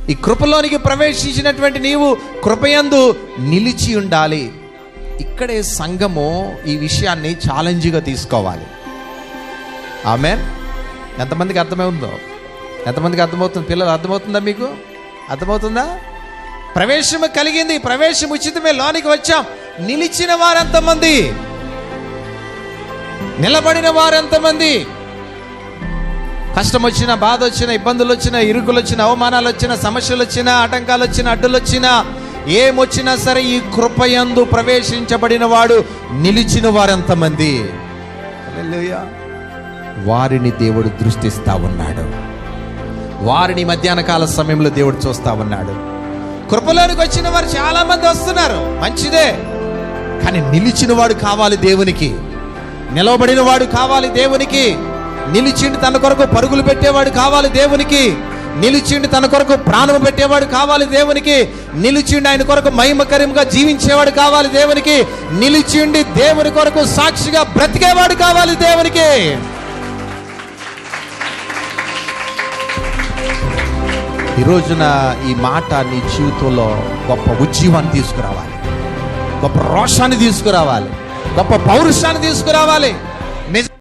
ఈ కృపలోనికి ప్రవేశించినటువంటి నీవు కృపయందు నిలిచి ఉండాలి. ఇక్కడే సంఘము ఈ విషయాన్ని ఛాలెంజ్గా తీసుకోవాలి. ఆమేన్. ఎంతమందికి అర్థమవుతుందో? ఎంతమందికి అర్థమవుతుంది? పిల్లలు అర్థమవుతుందా? మీకు అర్థమవుతుందా? ప్రవేశం కలిగింది, ప్రవేశం ఉచితమే, లోనికి వచ్చాం. నిలిచిన వారెంతమంది? నిలబడిన వారెంతమంది? కష్టం వచ్చినా, బాధ వచ్చినా, ఇబ్బందులు వచ్చినా, ఇరుకులు వచ్చినా, అవమానాలు వచ్చినా, సమస్యలు వచ్చినా, ఆటంకాలు వచ్చినా, అడ్డులు వచ్చినా, ఏమొచ్చినా సరే ఈ కృపయందు ప్రవేశించబడిన వాడు నిలిచిన వారెంతమంది? హల్లెలూయా. వారిని దేవుడు దృష్టిస్తా ఉన్నాడు. వారిని మధ్యాహ్న కాల సమయంలో దేవుడు చూస్తా ఉన్నాడు. కృపలోనికి వచ్చిన వారు చాలా మంది వస్తున్నారు, మంచిదే. కానీ నిలిచిన వాడు కావాలి దేవునికి. నిలవబడిన వాడు కావాలి దేవునికి. నిలిచిండి తన కొరకు పరుగులు పెట్టేవాడు కావాలి దేవునికి. నిలిచిండి తన కొరకు ప్రాణం పెట్టేవాడు కావాలి దేవునికి. నిలిచిండి ఆయన కొరకు మహిమకరంగా జీవించేవాడు కావాలి దేవునికి. నిలిచిండి దేవుని కొరకు సాక్షిగా బ్రతికేవాడు కావాలి దేవునికి. ఈ రోజున ఈ మాట నీ జీవితంలో గొప్ప ఉజ్జీవాన్ని తీసుకురావాలి, గొప్ప రోషాన్ని తీసుకురావాలి, గొప్ప పౌరుషాన్ని తీసుకురావాలి.